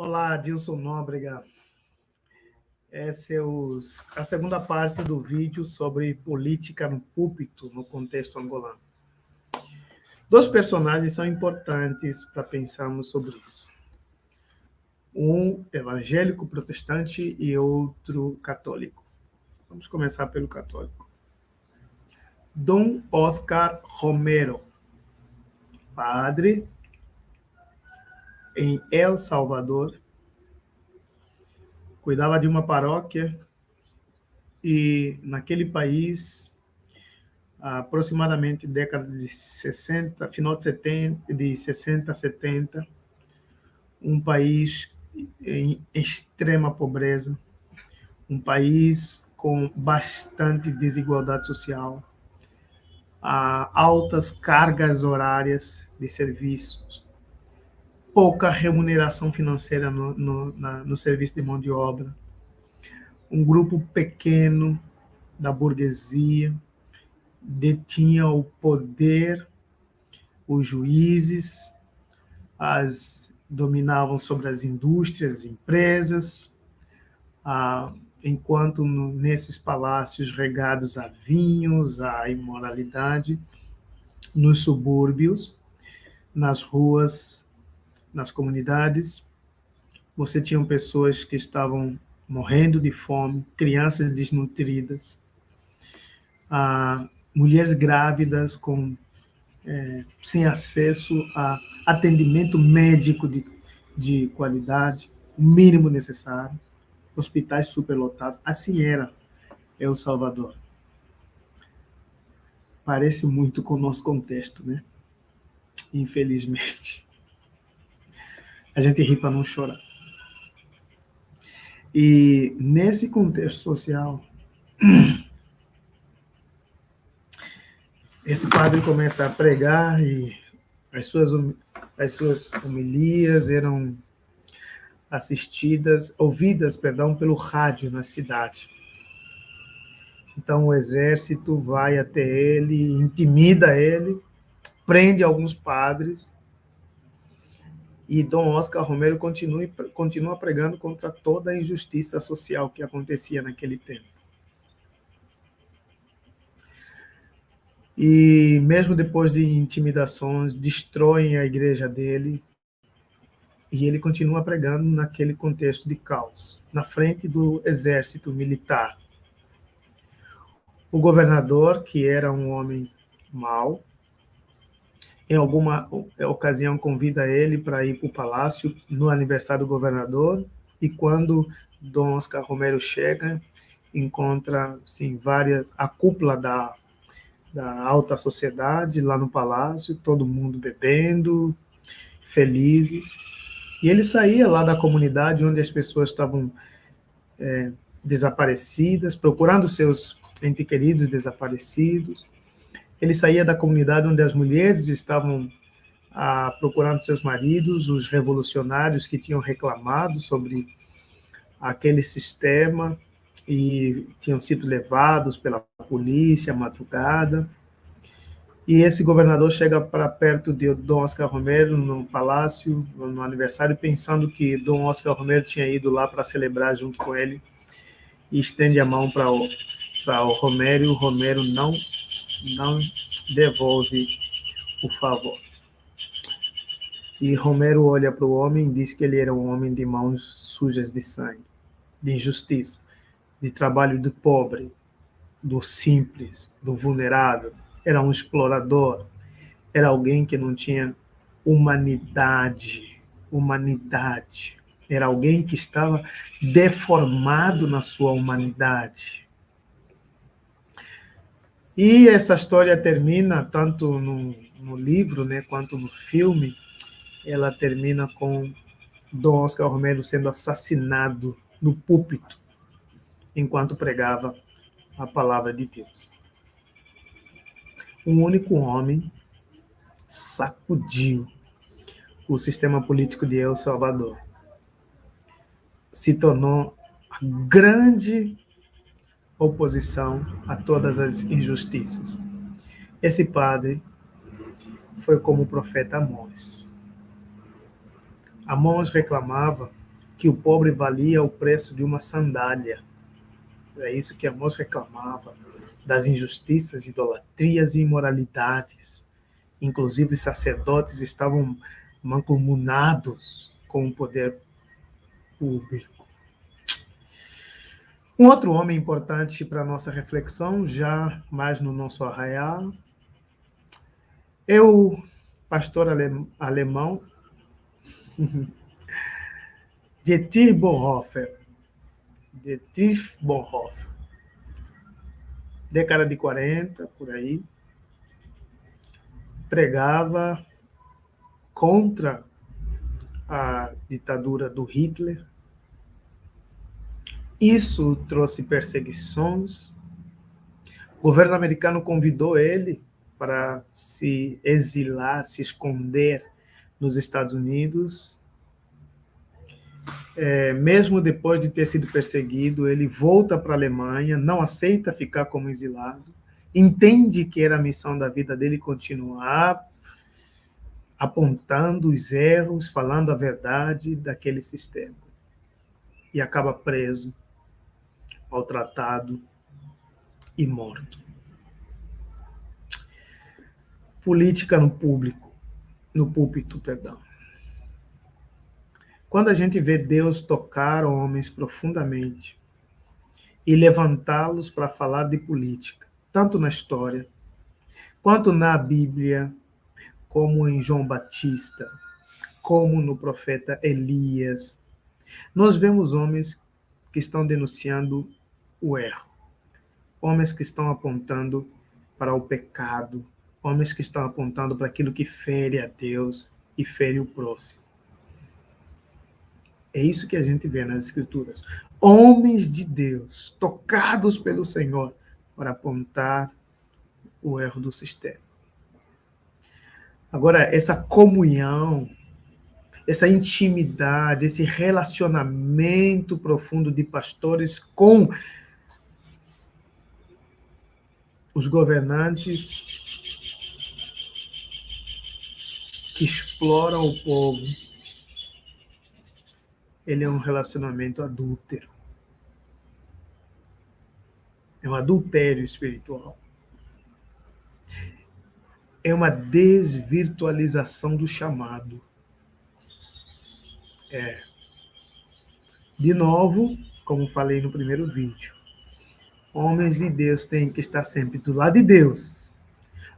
Olá, Dilson Nóbrega. Essa é a segunda parte do vídeo sobre política no púlpito no contexto angolano. Dois personagens são importantes para pensarmos sobre isso. Um evangélico protestante e outro católico. Vamos começar pelo católico. Dom Oscar Romero, padre em El Salvador, cuidava de uma paróquia e naquele país, aproximadamente década de 60, final de 70, de 60, 70, um país em extrema pobreza, um país com bastante desigualdade social, altas cargas horárias de serviços, pouca remuneração financeira no serviço de mão de obra, um grupo pequeno da burguesia detinha o poder, os juízes dominavam sobre as indústrias, empresas, enquanto nesses palácios regados a vinhos, a imoralidade, nos subúrbios, nas ruas, nas comunidades, você tinha pessoas que estavam morrendo de fome, crianças desnutridas, mulheres grávidas sem acesso a atendimento médico de qualidade, o mínimo necessário, hospitais superlotados. Assim era El Salvador. Parece muito com o nosso contexto, né? Infelizmente. A gente ri para não chorar. E nesse contexto social, esse padre começa a pregar e as suas homilias eram ouvidas pelo rádio na cidade. Então o exército vai até ele, intimida ele, prende alguns padres, e Dom Oscar Romero continua pregando contra toda a injustiça social que acontecia naquele tempo. E mesmo depois de intimidações, destroem a igreja dele, e ele continua pregando naquele contexto de caos, na frente do exército militar. O governador, que era um homem mau, em alguma ocasião convida ele para ir para o palácio no aniversário do governador, e quando Dom Oscar Romero chega, encontra assim, a cúpula da alta sociedade lá no palácio, todo mundo bebendo, felizes. E ele saía lá da comunidade onde as pessoas estavam desaparecidas, procurando seus entes queridos desaparecidos. Ele saía da comunidade onde as mulheres estavam procurando seus maridos, os revolucionários que tinham reclamado sobre aquele sistema e tinham sido levados pela polícia à madrugada. E esse governador chega para perto de Dom Oscar Romero no palácio, no aniversário, pensando que Dom Oscar Romero tinha ido lá para celebrar junto com ele, e estende a mão para o Romero, e o Romero não devolve o favor. E Romero olha para o homem e diz que ele era um homem de mãos sujas de sangue, de injustiça, de trabalho do pobre, do simples, do vulnerável. Era um explorador, era alguém que não tinha humanidade. Era alguém que estava deformado na sua humanidade. E essa história termina, tanto no livro, né, quanto no filme, ela termina com Dom Oscar Romero sendo assassinado no púlpito, enquanto pregava a palavra de Deus. Um único homem sacudiu o sistema político de El Salvador. Se tornou a grande oposição a todas as injustiças. Esse padre foi como o profeta Amós. Amós reclamava que o pobre valia o preço de uma sandália. É isso que a moça reclamava, das injustiças, idolatrias e imoralidades. Inclusive, os sacerdotes estavam mancomunados com o poder público. Um outro homem importante para a nossa reflexão, já mais no nosso arraial, é o pastor alemão Dietrich Bonhoeffer. Dietrich Bonhoeffer. Década de 40, por aí, pregava contra a ditadura do Hitler. Isso trouxe perseguições. O governo americano convidou ele para se exilar, se esconder nos Estados Unidos. Mesmo depois de ter sido perseguido, ele volta para a Alemanha, não aceita ficar como exilado, entende que era a missão da vida dele continuar apontando os erros, falando a verdade daquele sistema. E acaba preso, maltratado e morto. Política no púlpito, perdão. Quando a gente vê Deus tocar homens profundamente e levantá-los para falar de política, tanto na história, quanto na Bíblia, como em João Batista, como no profeta Elias, nós vemos homens que estão denunciando o erro, homens que estão apontando para o pecado, homens que estão apontando para aquilo que fere a Deus e fere o próximo. É isso que a gente vê nas Escrituras. Homens de Deus, tocados pelo Senhor, para apontar o erro do sistema. Agora, essa comunhão, essa intimidade, esse relacionamento profundo de pastores com os governantes que exploram o povo, ele é um relacionamento adúltero. É um adultério espiritual. É uma desvirtualização do chamado. De novo, como falei no primeiro vídeo, homens de Deus têm que estar sempre do lado de Deus,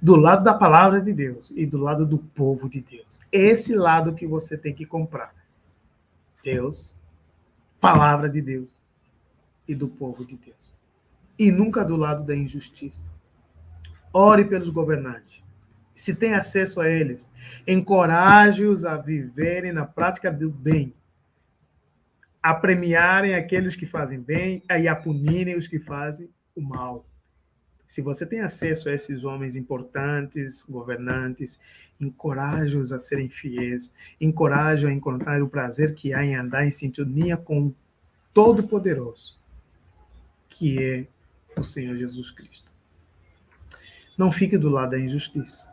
do lado da palavra de Deus e do lado do povo de Deus. Esse lado que você tem que comprar. Deus, palavra de Deus e do povo de Deus. E nunca do lado da injustiça. Ore pelos governantes. Se tem acesso a eles, encoraje-os a viverem na prática do bem, a premiarem aqueles que fazem bem e a punirem os que fazem o mal. Se você tem acesso a esses homens importantes, governantes, encoraje-os a serem fiéis, encoraje-os a encontrar o prazer que há em andar em sintonia com o Todo-Poderoso, que é o Senhor Jesus Cristo. Não fique do lado da injustiça.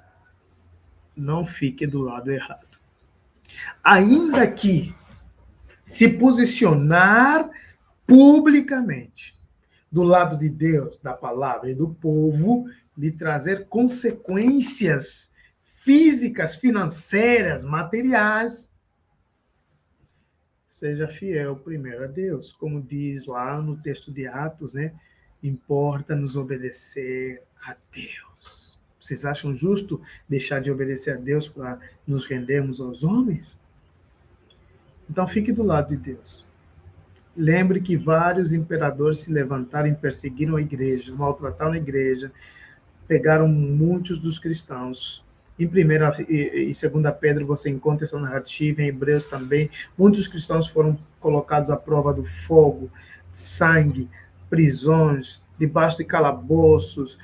Não fique do lado errado. Ainda que se posicionar publicamente do lado de Deus, da palavra e do povo, lhe trazer consequências físicas, financeiras, materiais. Seja fiel primeiro a Deus, como diz lá no texto de Atos, né? Importa-nos obedecer a Deus. Vocês acham justo deixar de obedecer a Deus para nos rendermos aos homens? Então fique do lado de Deus. Lembre que vários imperadores se levantaram e perseguiram a igreja, maltrataram a igreja, pegaram muitos dos cristãos. Em 1 e 2 Pedro você encontra essa narrativa, em Hebreus também. Muitos cristãos foram colocados à prova do fogo, sangue, prisões, debaixo de calabouços,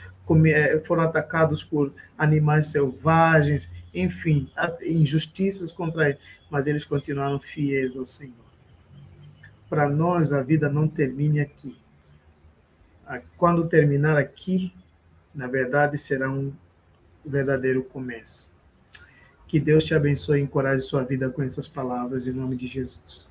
foram atacados por animais selvagens, enfim, injustiças contra eles, mas eles continuaram fiéis ao Senhor. Para nós, a vida não termina aqui. Quando terminar aqui, na verdade, será um verdadeiro começo. Que Deus te abençoe e encoraje sua vida com essas palavras, em nome de Jesus.